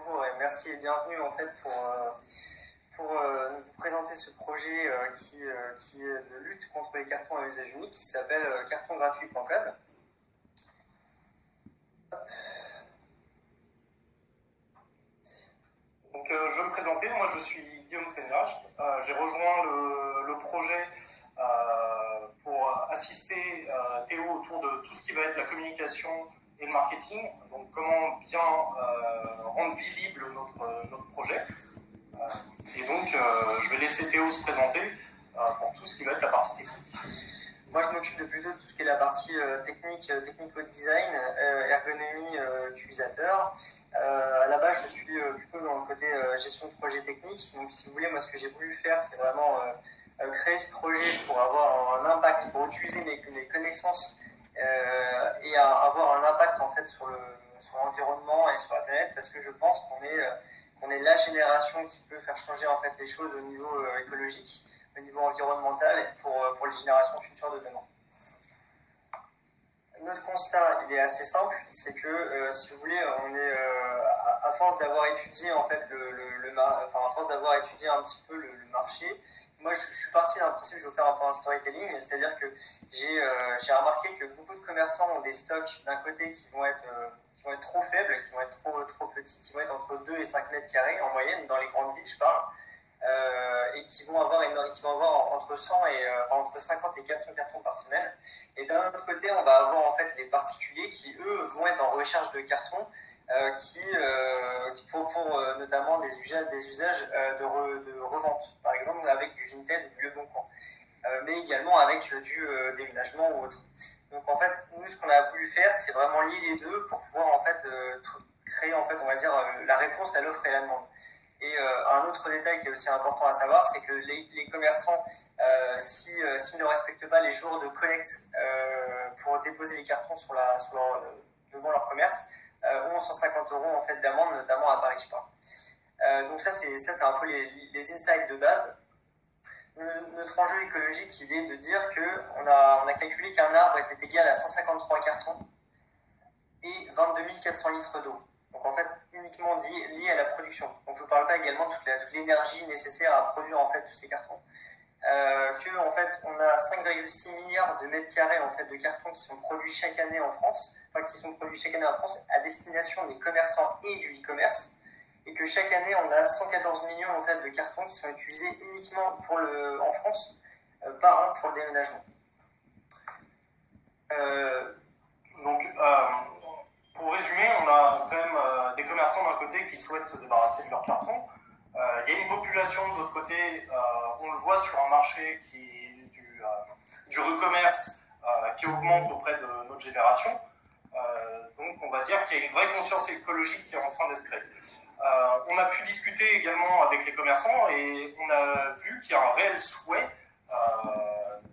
bonjour et merci et bienvenue en fait pour vous présenter ce projet qui est de lutte contre les cartons à usage unique qui s'appelle cartongratuit.com. Donc je vais me présenter, moi je suis Guillaume Senracht, j'ai rejoint le projet pour assister Théo autour de tout ce qui va être la communication et le marketing, donc comment bien rendre visible notre projet. Et donc je vais laisser Théo se présenter pour tout ce qui va être la partie technique. Moi, je m'occupe de plutôt tout ce qui est la partie technico-design, ergonomie utilisateur. À la base, je suis plutôt dans le côté gestion de projet technique. Donc, si vous voulez, moi, ce que j'ai voulu faire, c'est vraiment créer ce projet pour avoir un impact, pour utiliser mes connaissances et avoir un impact en fait sur l'environnement et sur la planète, parce que je pense qu'on est la génération qui peut faire changer en fait les choses au niveau écologique, au niveau environnemental pour les générations futures de demain. Notre constat, il est assez simple, c'est que si vous voulez, on est à force d'avoir étudié en fait à force d'avoir étudié un petit peu le marché. Moi, je suis parti d'un principe, je vais vous faire un peu un storytelling, c'est-à-dire que j'ai remarqué que beaucoup de commerçants ont des stocks d'un côté qui vont être trop faibles, qui vont être trop petits, qui vont être entre 2 et 5 mètres carrés en moyenne, dans les grandes villes, je parle. Et qui vont avoir entre 100 entre 50 et 400 cartons par semaine. Et d'un autre côté, on va avoir en fait les particuliers qui, eux, vont être en recherche de cartons pour notamment des usages de revente, par exemple avec du Vinted ou du Le Bon Coin, mais également avec du déménagement ou autre. Donc en fait, nous, ce qu'on a voulu faire, c'est vraiment lier les deux pour pouvoir en fait créer en fait, on va dire, la réponse à l'offre et la demande. Et un autre détail qui est aussi important à savoir, c'est que les commerçants, s'ils ne respectent pas les jours de collecte pour déposer les cartons devant leur commerce, ont 150 € en fait d'amende, notamment à Paris, je parle. Donc ça c'est un peu les insights de base. Notre enjeu écologique, il est de dire qu'on a calculé qu'un arbre était égal à 153 cartons et 22 400 litres d'eau. Donc en fait, uniquement lié à la production. Donc je ne vous parle pas également de toute l'énergie nécessaire à produire en fait tous ces cartons. En fait, on a 5,6 milliards de mètres carrés en fait de cartons qui sont produits chaque année en France, à destination des commerçants et du e-commerce, et que chaque année on a 114 millions en fait de cartons qui sont utilisés uniquement en France par an pour le déménagement. Pour résumer, on a quand même des commerçants d'un côté qui souhaitent se débarrasser de leurs cartons. Il y a une population de l'autre côté, on le voit sur un marché qui est du re-commerce qui augmente auprès de notre génération. Donc on va dire qu'il y a une vraie conscience écologique qui est en train d'être créée. On a pu discuter également avec les commerçants et on a vu qu'il y a un réel souhait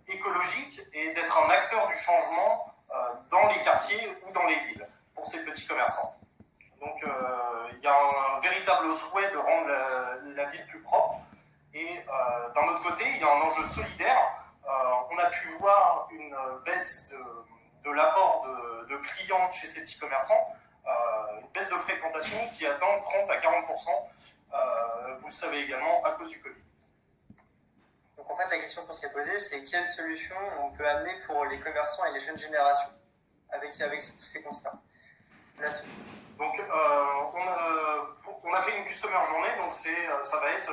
écologique et d'être un acteur du changement dans les quartiers ou dans les villes pour ces petits commerçants. Donc il y a un véritable souhait de rendre la ville plus propre et d'un autre côté il y a un enjeu solidaire. On a pu voir une baisse de l'apport de clients chez ces petits commerçants, une baisse de fréquentation qui atteint 30 à 40%, vous le savez également, à cause du Covid. Donc en fait, la question qu'on s'est posée, c'est quelle solution on peut amener pour les commerçants et les jeunes générations avec tous ces constats. Donc on a fait une customer journée, donc ça va être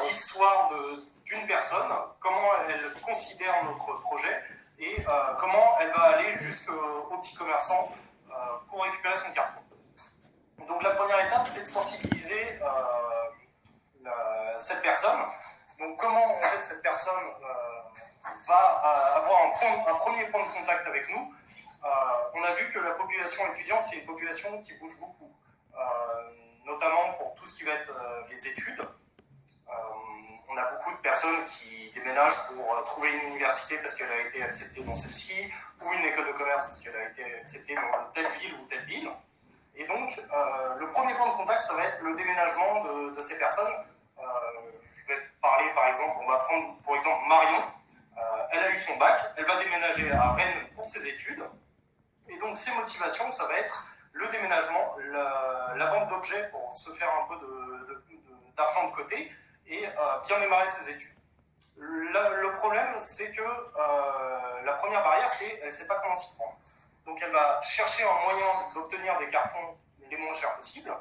l'histoire d'une personne, comment elle considère notre projet et comment elle va aller jusqu'au petit commerçant pour récupérer son carton. Donc la première étape, c'est de sensibiliser cette personne. Donc comment en fait cette personne va avoir un premier point de contact avec nous. On a vu que la population étudiante, c'est une population qui bouge beaucoup, notamment pour tout ce qui va être les études. On a beaucoup de personnes qui déménagent pour trouver une université parce qu'elle a été acceptée dans celle-ci, ou une école de commerce parce qu'elle a été acceptée dans telle ville ou telle ville. Et donc, le premier point de contact, ça va être le déménagement de ces personnes. Je vais parler, par exemple, on va prendre pour exemple Marion. Elle a eu son bac, elle va déménager à Rennes pour ses études. Et donc, ses motivations, ça va être le déménagement, la vente d'objets pour se faire un peu d'argent de côté et bien démarrer ses études. Le problème, c'est que la première barrière, c'est elle ne sait pas comment s'y prendre. Donc elle va chercher un moyen d'obtenir des cartons les moins chers possibles.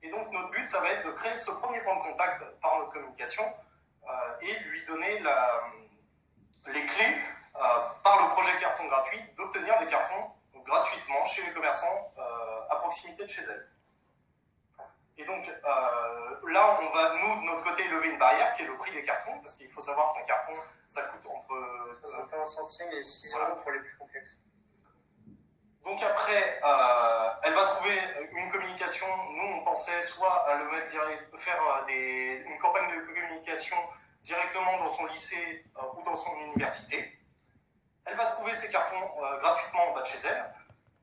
Et donc notre but, ça va être de créer ce premier point de contact par notre communication et lui donner les clés par le projet carton gratuit d'obtenir des cartons gratuitement chez les commerçants à proximité de chez elle. Et donc là, on va, nous, de notre côté, lever une barrière qui est le prix des cartons, parce qu'il faut savoir qu'un carton, ça coûte entre 61 centimes et 6 € voilà. pour les plus complexes. Donc après, elle va trouver une communication. Nous, on pensait soit à le mettre faire une campagne de communication directement dans son lycée ou dans son université. Elle va trouver ses cartons gratuitement en bas de chez elle.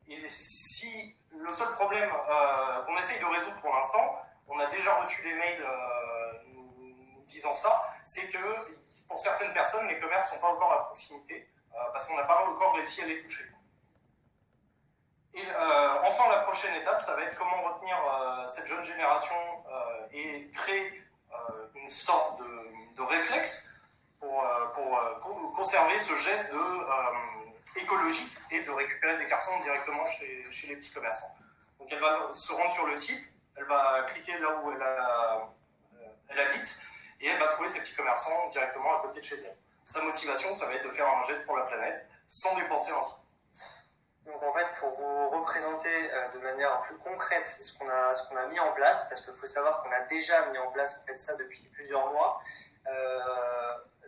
Et si le seul problème qu'on essaye de résoudre pour l'instant, on a déjà reçu des mails nous disant ça, c'est que pour certaines personnes, les commerces ne sont pas encore à proximité parce qu'on n'a pas encore réussi à les toucher. Et enfin, la prochaine étape, ça va être comment retenir cette jeune génération et créer une sorte de réflexe pour conserver ce geste écologique et de récupérer des cartons directement chez les petits commerçants. Donc elle va se rendre sur le site, elle va cliquer là où elle habite et elle va trouver ces petits commerçants directement à côté de chez elle. Sa motivation, ça va être de faire un geste pour la planète sans dépenser un sou. Donc en fait, pour vous représenter de manière plus concrète ce qu'on a mis en place, parce qu'il faut savoir qu'on a déjà mis en place en fait, ça depuis plusieurs mois,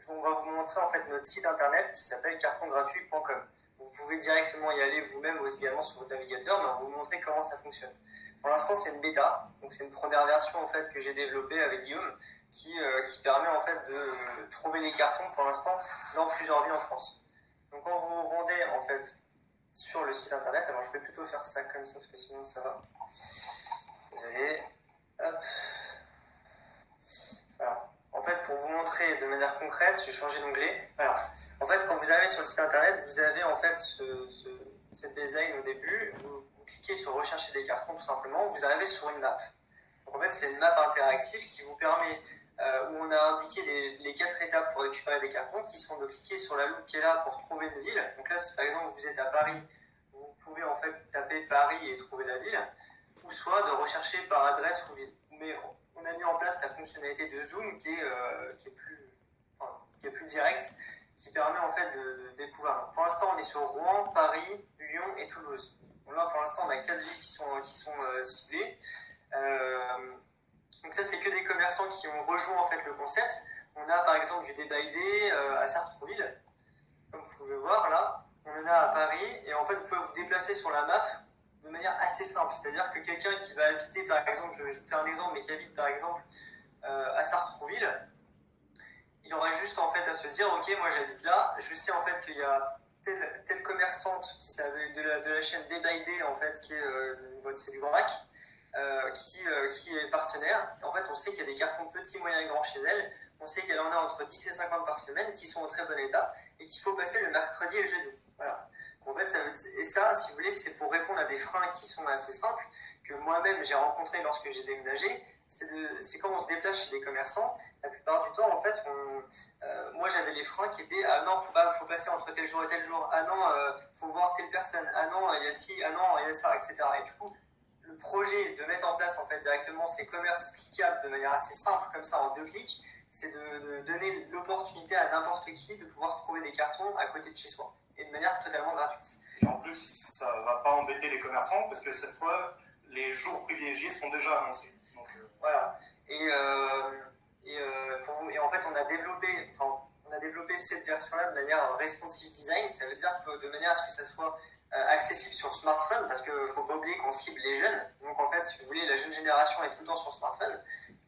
on va vous montrer en fait notre site internet qui s'appelle cartongratuit.com. Vous pouvez directement y aller vous-même ou également sur votre navigateur, mais on va vous montrer comment ça fonctionne. Pour l'instant, c'est une bêta, donc c'est une première version en fait que j'ai développée avec Guillaume, qui permet en fait de trouver les cartons pour l'instant dans plusieurs villes en France. Donc quand vous vous rendez en fait sur le site internet, alors je vais plutôt faire ça comme ça parce que sinon ça va. Vous allez, hop, voilà. En fait, pour vous montrer de manière concrète, je vais changer d'onglet. Voilà. En fait, quand vous arrivez sur le site internet, vous avez en fait cette baseline au début. Vous cliquez sur rechercher des cartons tout simplement. Vous arrivez sur une map. Donc, en fait, c'est une map interactive qui vous permet, où on a indiqué les 4 étapes pour récupérer des cartons, qui sont de cliquer sur la loupe qui est là pour trouver une ville. Donc là, si par exemple vous êtes à Paris, vous pouvez en fait taper Paris et trouver la ville, ou soit de rechercher par adresse ou ville. Mais on a mis en place la fonctionnalité de zoom qui est plus directe, qui permet en fait de découvrir. Donc, pour l'instant, on est sur Rouen, Paris, Lyon et Toulouse. Donc là, pour l'instant, on a 4 villes qui sont ciblées. Donc ça, c'est que des commerçants qui ont rejoint en fait le concept. On a par exemple du Day by Day à Sartrouville, comme vous pouvez voir là. On en a à Paris et en fait, vous pouvez vous déplacer sur la map de manière assez simple. C'est-à-dire que quelqu'un qui va habiter, par exemple, je vais vous faire un exemple, mais qui habite par exemple à Sartrouville, il aura juste en fait à se dire, ok, moi j'habite là, je sais en fait qu'il y a telle commerçante de la chaîne Day by Day en fait, qui est c'est du vrac, qui est partenaire. En fait, on sait qu'il y a des cartons petits, moyens et grands chez elle. On sait qu'elle en a entre 10 et 50 par semaine qui sont en très bon état et qu'il faut passer le mercredi et le jeudi. Voilà. En fait, et ça, si vous voulez, c'est pour répondre à des freins qui sont assez simples, que moi-même j'ai rencontré lorsque j'ai déménagé. C'est quand on se déplace chez des commerçants, la plupart du temps, en fait, moi j'avais les freins qui étaient ah non, faut passer entre tel jour et tel jour, ah non, faut voir telle personne, ah non, il y a ci, ah non, il y a ça, etc. Et du coup, le projet de mettre en place en fait directement ces commerces cliquables de manière assez simple, comme ça, en 2 clics, c'est de donner l'opportunité à n'importe qui de pouvoir trouver des cartons à côté de chez soi, et de manière totalement gratuite. Et en plus, ça ne va pas embêter les commerçants, parce que cette fois, les jours privilégiés sont déjà annoncés. Donc, voilà. Et en fait, on a développé cette version-là de manière responsive design. Ça veut dire que de manière à ce que ça soit accessible sur smartphone, parce qu'il ne faut pas oublier qu'on cible les jeunes. Donc en fait, si vous voulez, la jeune génération est tout le temps sur smartphone,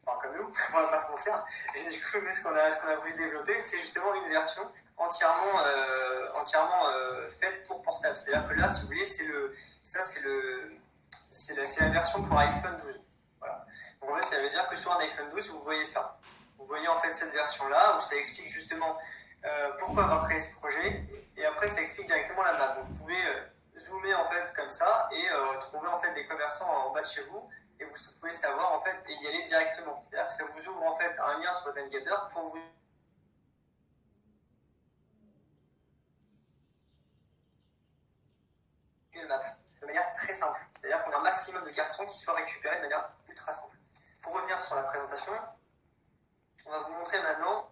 enfin comme nous, on va pas se mentir. Et du coup, nous, ce qu'on a voulu développer, c'est justement une version entièrement faite pour portable. C'est-à-dire que là, si vous voulez, c'est la version pour iPhone 12. Voilà. Donc en fait, ça veut dire que sur un iPhone 12, vous voyez ça. Vous voyez en fait cette version-là où ça explique justement pourquoi avoir créé ce projet, et après ça explique directement la map. Donc vous pouvez zoomer en fait comme ça et trouver en fait des commerçants en bas de chez vous et vous pouvez savoir en fait et y aller directement. C'est-à-dire que ça vous ouvre en fait un lien sur votre navigateur pour vous une map de manière très simple. C'est-à-dire qu'on a un maximum de cartons qui soient récupérés de manière ultra simple. Pour revenir sur la présentation, on va vous montrer maintenant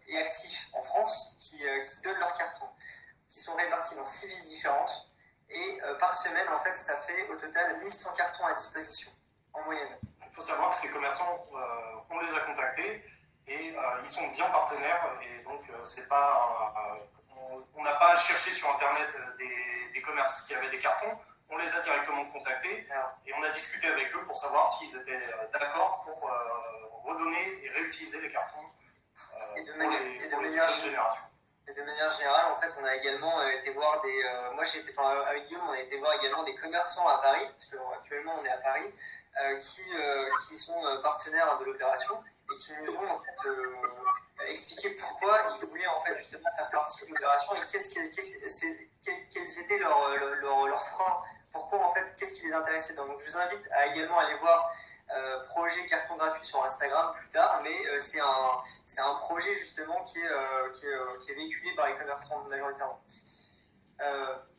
et actifs en France qui donnent leurs cartons, qui sont répartis dans 6 villes différentes et par semaine en fait ça fait au total 1100 cartons à disposition en moyenne. Il faut savoir que ces commerçants, on les a contactés et ils sont bien partenaires et donc c'est pas on n'a pas cherché sur internet des commerces qui avaient des cartons, on les a directement contactés et on a discuté avec eux pour savoir s'ils étaient d'accord pour redonner et réutiliser les cartons et de pour les jeunes générations. Et de manière générale, en fait, on a également été voir avec Guillaume, on a été voir également des commerçants à Paris, parce qu'actuellement on est à Paris, qui sont partenaires de l'opération et qui nous ont en fait expliqué pourquoi ils voulaient en fait justement faire partie de l'opération et quels étaient leurs freins, pourquoi en fait, qu'est-ce qui les intéressait. Donc je vous invite à également aller voir projet carton gratuit sur Instagram plus tard, mais c'est un projet justement qui est véhiculé par les commerçants majoritairement.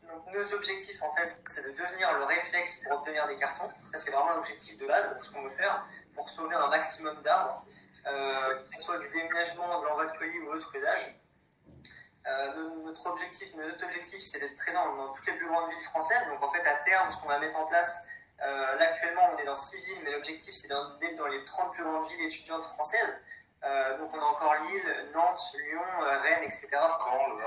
Donc nos objectifs en fait c'est de devenir le réflexe pour obtenir des cartons, ça c'est vraiment l'objectif de base, ce qu'on veut faire pour sauver un maximum d'arbres, que ce soit du déménagement, de l'envoi de colis ou autre usage. Notre objectif c'est d'être présent dans toutes les plus grandes villes françaises, donc en fait à terme ce qu'on va mettre en place, là actuellement on est dans 6 villes, mais l'objectif c'est d'être dans les 30 plus grandes villes étudiantes françaises. Donc on a encore Lille, Nantes, Lyon, Rennes, etc. Caen, Le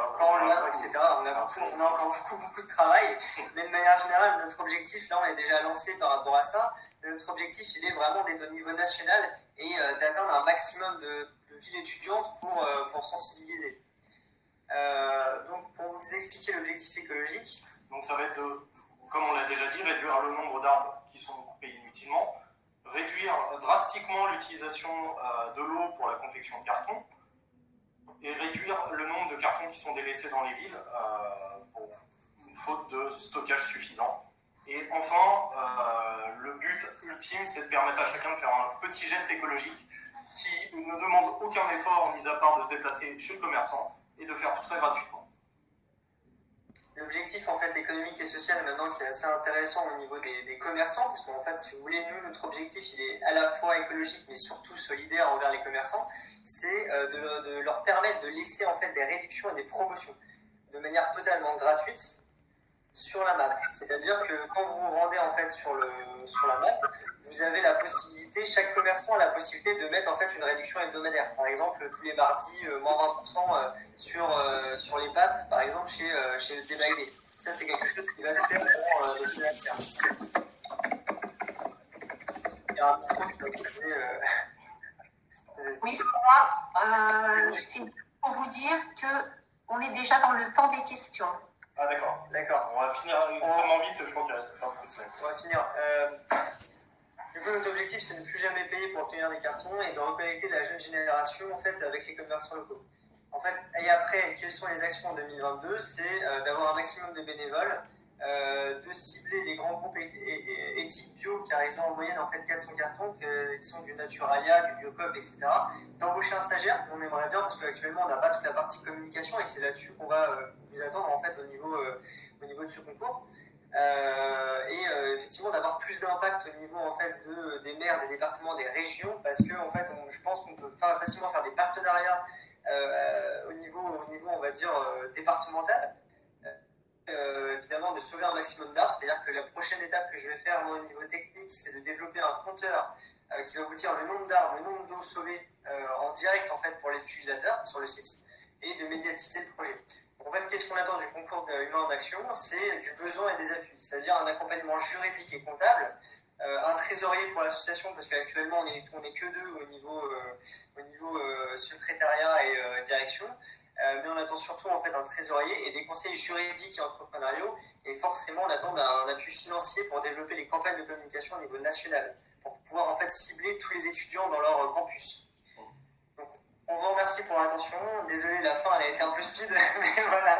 Havre, etc. On a encore beaucoup de travail, mais de manière générale notre objectif, là on est déjà lancé par rapport à ça, mais notre objectif il est vraiment d'être au niveau national et d'atteindre un maximum de villes étudiantes pour sensibiliser. Donc pour vous expliquer l'objectif écologique, donc ça va être comme on l'a déjà dit, réduire le nombre d'arbres qui sont coupés inutilement, réduire drastiquement l'utilisation de l'eau pour la confection de carton et réduire le nombre de cartons qui sont délaissés dans les villes pour une faute de stockage suffisant. Et enfin, le but ultime, c'est de permettre à chacun de faire un petit geste écologique qui ne demande aucun effort, mis à part de se déplacer chez le commerçant et de faire tout ça gratuitement. L'objectif en fait économique et social maintenant qui est assez intéressant au niveau des commerçants, parce qu'en fait si vous voulez nous notre objectif il est à la fois écologique mais surtout solidaire envers les commerçants, c'est de leur permettre de laisser en fait des réductions et des promotions de manière totalement gratuite sur la map. C'est-à-dire que quand vous vous rendez en fait sur la map, vous avez la possibilité, chaque commerçant a la possibilité de mettre en fait une réduction hebdomadaire. Par exemple, tous les mardis, moins 20% sur les pâtes, par exemple chez le Démaillé. Ça, c'est quelque chose qui va se faire pour les semaines à venir. Il y a un micro qui va activer. Oui, c'est moi. C'est pour vous dire qu'on est déjà dans le temps des questions. Ah d'accord. D'accord. On va finir extrêmement vite, je crois qu'il reste pas beaucoup de semaines. On va finir. Du coup, notre objectif, c'est de ne plus jamais payer pour obtenir des cartons et de reconnecter la jeune génération en fait, avec les commerçants locaux. En fait, et après, quelles sont les actions en 2022? C'est d'avoir un maximum de bénévoles, de cibler les grands groupes éthiques bio, car ils ont en moyenne en fait 400 cartons, qui sont du Naturalia, du Biocop, etc. D'embaucher un stagiaire, on aimerait bien, parce qu'actuellement, on n'a pas toute la partie communication, et c'est là-dessus qu'on va vous attendre en fait au niveau de ce concours. Effectivement d'avoir plus d'impact au niveau en fait des maires, des départements, des régions, parce que en fait je pense qu'on peut facilement faire des partenariats au niveau on va dire départemental, évidemment de sauver un maximum d'arbres, c'est-à-dire que la prochaine étape que je vais faire moi, au niveau technique, c'est de développer un compteur qui va vous dire le nombre d'arbres, le nombre d'eau sauvée en direct en fait pour les utilisateurs sur le site et de médiatiser le projet. En fait, qu'est-ce qu'on attend du concours Humain en Action? C'est du besoin et des appuis, c'est-à-dire un accompagnement juridique et comptable, un trésorier pour l'association, parce qu'actuellement on est que deux au niveau secrétariat et direction, mais on attend surtout en fait un trésorier et des conseils juridiques et entrepreneuriaux, et forcément on attend un appui financier pour développer les campagnes de communication au niveau national, pour pouvoir en fait cibler tous les étudiants dans leur campus. Donc, on vous remercie pour l'attention. attention. Désolé, la fin, elle a été un peu speed, mais voilà.